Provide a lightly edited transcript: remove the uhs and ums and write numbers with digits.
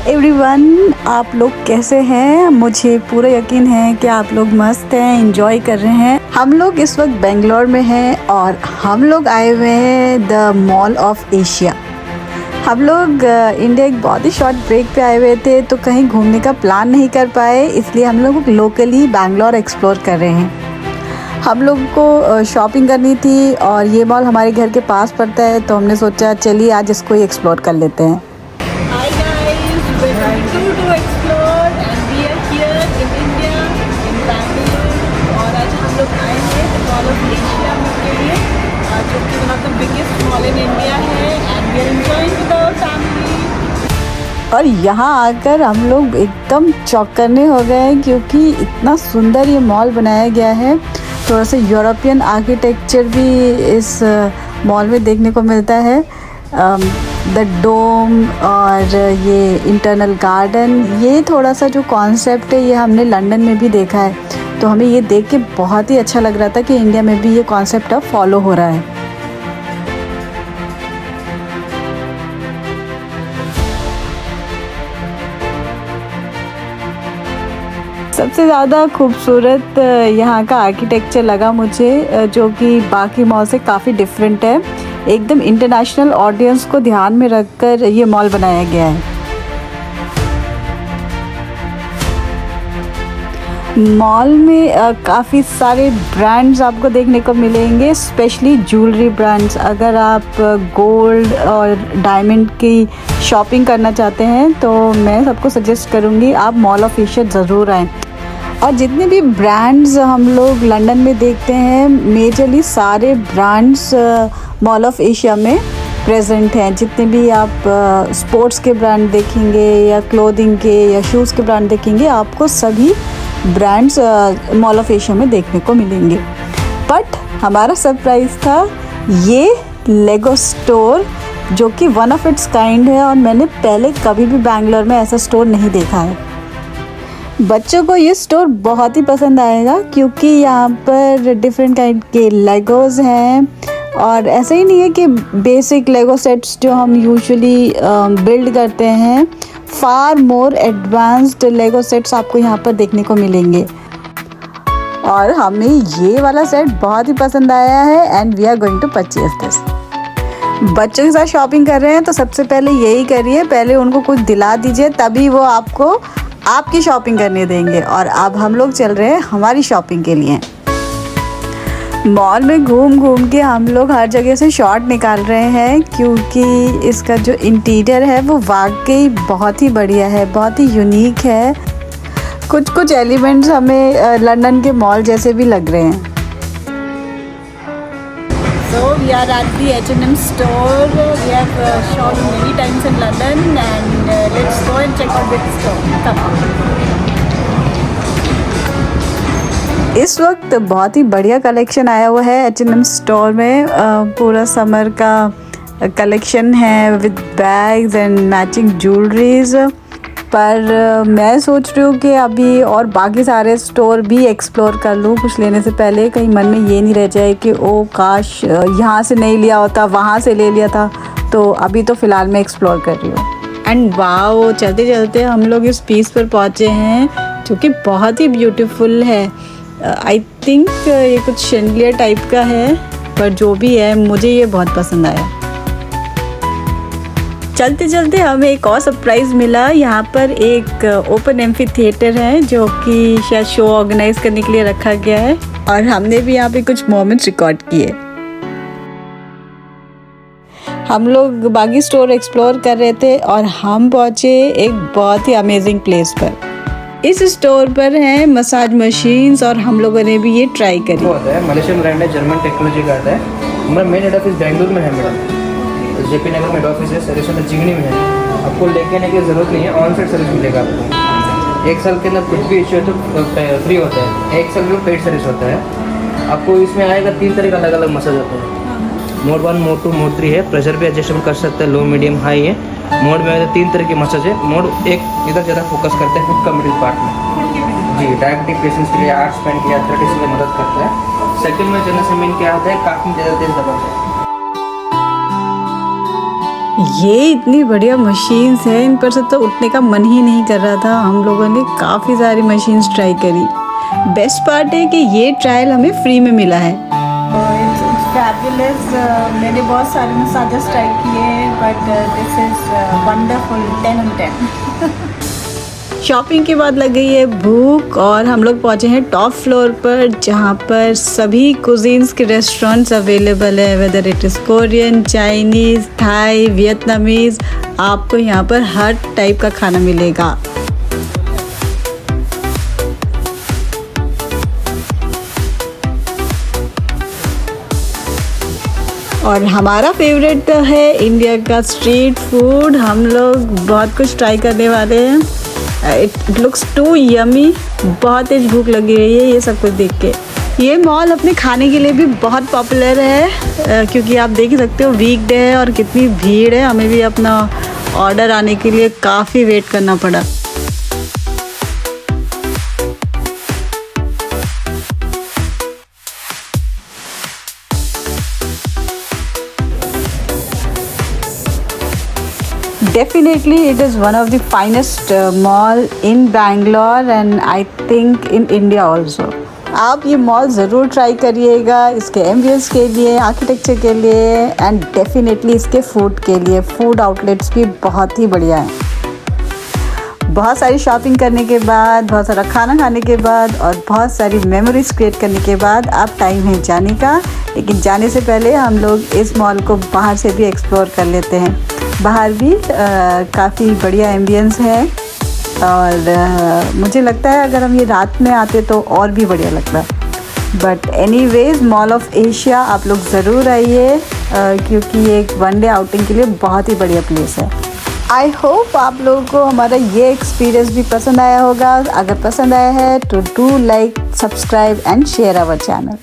Everyone, आप लोग कैसे हैं? मुझे पूरा यकीन है कि आप लोग मस्त हैं, एंजॉय कर रहे हैं। हम लोग इस वक्त बेंगलोर में हैं और हम लोग आए हुए हैं द मॉल ऑफ एशिया। हम लोग इंडिया एक बहुत ही शॉर्ट ब्रेक पे आए हुए थे, तो कहीं घूमने का प्लान नहीं कर पाए, इसलिए हम लोग लोकली बैंगलोर एक्सप्लोर कर रहे हैं। हम लोग को शॉपिंग करनी थी और ये मॉल हमारे घर के पास पड़ता है, तो हमने सोचा चलिए आज इसको ही एक्सप्लोर कर लेते हैं। Hi guys, welcome to explore and we are here in India, in Bangalore और आज हम लोग आए हैं the Mall of Asia के लिए, जो कि one of the biggest mall in India है and we are enjoying with our family। और यहाँ आकर हम लोग एकदम चौंकने हो गए हैं क्योंकि इतना सुंदर ये मॉल बनाया गया है। थोड़ा सा यूरोपियन आर्किटेक्चर भी इस मॉल में देखने को मिलता है। द डोम और ये इंटरनल गार्डन, ये थोड़ा सा जो कॉन्सेप्ट है ये हमने लंदन में भी देखा है, तो हमें ये देख के बहुत ही अच्छा लग रहा था कि इंडिया में भी ये कॉन्सेप्ट अब फॉलो हो रहा है। सबसे ज़्यादा खूबसूरत यहाँ का आर्किटेक्चर लगा मुझे, जो कि बाकी मॉल से काफ़ी डिफरेंट है। एकदम इंटरनेशनल ऑडियंस को ध्यान में रखकर ये मॉल बनाया गया है। मॉल में काफ़ी सारे ब्रांड्स आपको देखने को मिलेंगे, स्पेशली ज्वेलरी ब्रांड्स। अगर आप गोल्ड और डायमंड की शॉपिंग करना चाहते हैं तो मैं सबको सजेस्ट करूँगी आप मॉल ऑफ एशिया ज़रूर आएँ। और जितने भी ब्रांड्स हम लोग लंदन में देखते हैं, मेजरली सारे ब्रांड्स मॉल ऑफ एशिया में प्रेजेंट हैं। जितने भी आप स्पोर्ट्स के ब्रांड देखेंगे या क्लोथिंग के या शूज़ के ब्रांड देखेंगे, आपको सभी ब्रांड्स मॉल ऑफ एशिया में देखने को मिलेंगे। बट हमारा सरप्राइज़ था ये लेगो स्टोर, जो कि वन ऑफ इट्स काइंड है और मैंने पहले कभी भी बैंगलोर में ऐसा स्टोर नहीं देखा है। बच्चों को ये स्टोर बहुत ही पसंद आएगा क्योंकि यहाँ पर डिफरेंट काइंड के लेगोज़ हैं और ऐसा ही नहीं है कि बेसिक लेगो सेट्स जो हम यूजुअली बिल्ड करते हैं, फार मोर एडवांस्ड लेगो सेट्स आपको यहाँ पर देखने को मिलेंगे। और हमें ये वाला सेट बहुत ही पसंद आया है and we are going to purchase this. बच्चों के साथ शॉपिंग कर रहे हैं तो सबसे पहले यही करिए, पहले उनको कुछ दिला दीजिए, तभी वो आपको आपकी शॉपिंग करने देंगे। और अब हम लोग चल रहे हैं हमारी शॉपिंग के लिए। मॉल में घूम घूम के हम लोग हर जगह से शॉट निकाल रहे हैं क्योंकि इसका जो इंटीरियर है वो वाकई बहुत ही बढ़िया है, बहुत ही यूनिक है। कुछ एलिमेंट्स हमें लंदन के मॉल जैसे भी लग रहे हैं। So we are at the H&M store. We have shopped many times in London and let's go and check out this store. Come. इस वक्त बहुत ही बढ़िया कलेक्शन आया हुआ है H&M स्टोर में। पूरा समर का कलेक्शन है with bags and matching jewelleries. पर मैं सोच रही हूँ कि अभी और बाकी सारे स्टोर भी एक्सप्लोर कर लूँ कुछ लेने से पहले, कहीं मन में ये नहीं रह जाए कि ओ काश यहाँ से नहीं लिया होता, वहाँ से ले लिया था। तो अभी तो फ़िलहाल मैं एक्सप्लोर कर रही हूँ। एंड वाओ, चलते चलते हम लोग इस पीस पर पहुँचे हैं जो कि बहुत ही ब्यूटीफुल है। आई थिंक ये कुछ शैंडलियर टाइप का है, पर जो भी है मुझे ये बहुत पसंद आया। चलते चलते हमें एक और सरप्राइज़ मिला। यहाँ पर एक ओपन एम्फी थिएटर है जो कि शायद शो ऑर्गेनाइज करने के लिए रखा गया है और हमने भी यहाँ पे कुछ मोमेंट्स रिकॉर्ड किए। हम लोग बाकी स्टोर एक्सप्लोर कर रहे थे और हम पहुँचे एक बहुत ही अमेजिंग प्लेस पर। इस स्टोर पर हैं मसाज मशीन्स और हम लोगों ने भी ये ट्राई करी। मलेशियन ब्रांड है, जर्मन टेक्नोलॉजी का आता है। हमारा मेन हेड ऑफिस बेंगलुरु में है मैडम, जेपी नगर में हेड ऑफिस है, सर्विस में चिंगनी में है। आपको लेके आने की ज़रूरत नहीं है, ऑन साइड सर्विस मिलेगा आपको। 1 साल के अंदर कुछ भी इशू है तो फ्री होता है। 1 साल में पेड सर्विस होता है। आपको इसमें आएगा 3 तरह का अलग अलग मसाज होता है। मोड 1, मोड 2, मोड 3 है। प्रेशर भी एडजस्टेबल कर सकते हैं, लो मीडियम हाई है। मोड में 3 तरह की मसाज है। मोड 1 इधर ज़्यादा फोकस करते हैं हिप का मिडिल पार्ट में जी, डायबिटिक पेशेंट्स के लिए, आर्ट्स पेन के लिए, एथलेटिक्स के लिए मदद करता है। सेकंड में चलने से मेन क्या होता है, काफ़ी ज़्यादा तेज दबाव है। ये इतनी बढ़िया मशीन्स हैं, इन पर से तो उठने का मन ही नहीं कर रहा था। हम लोगों ने काफ़ी सारी मशीन्स ट्राई करी। बेस्ट पार्ट है कि ये ट्रायल हमें फ्री में मिला है। फैबुलस। मैंने बहुत सारे मसाजेस ट्राई किए but this is wonderful, 10 on 10। Shopping के बाद लग गई है भूख और हम लोग पहुंचे हैं टॉप फ्लोर पर, जहां पर सभी कुजीन्स के रेस्टोरेंट्स अवेलेबल है, whether it is Korean, Chinese, Thai, Vietnamese. आपको यहां पर हर टाइप का खाना मिलेगा। और हमारा फेवरेट है इंडिया का स्ट्रीट फूड। हम लोग बहुत कुछ ट्राई करने वाले हैं। It looks too yummy. बहुत तेज भूख लगी रही है ये सब कुछ देख के। ये मॉल अपने खाने के लिए भी बहुत पॉपुलर है, क्योंकि आप देख ही सकते हो वीकडे है और कितनी भीड़ है। हमें भी अपना ऑर्डर आने के लिए काफ़ी वेट करना पड़ा। Definitely it is one of the finest mall in Bangalore and I think in India also. आप ये मॉल ज़रूर ट्राई करिएगा, इसके एम्बियंस के लिए, आर्किटेक्चर के लिए एंड डेफिनेटली इसके फूड के लिए। फूड आउटलेट्स भी बहुत ही बढ़िया हैं। बहुत सारी शॉपिंग करने के बाद, बहुत सारा खाना खाने के बाद और बहुत सारी मेमोरीज क्रिएट करने के बाद अब टाइम है जाने का। लेकिन जाने से पहले हम लोग इस मॉल को बाहर से भी एक्सप्लोर कर लेते हैं। बाहर भी काफ़ी बढ़िया एम्बियंस है और मुझे लगता है अगर हम ये रात में आते तो और भी बढ़िया लगता। But anyways mall of Asia आप लोग ज़रूर आइए, क्योंकि ये एक वनडे आउटिंग के लिए बहुत ही बढ़िया प्लेस है। आई होप आप लोगों को हमारा ये एक्सपीरियंस भी पसंद आया होगा। अगर पसंद आया है तो do like, subscribe and share our channel.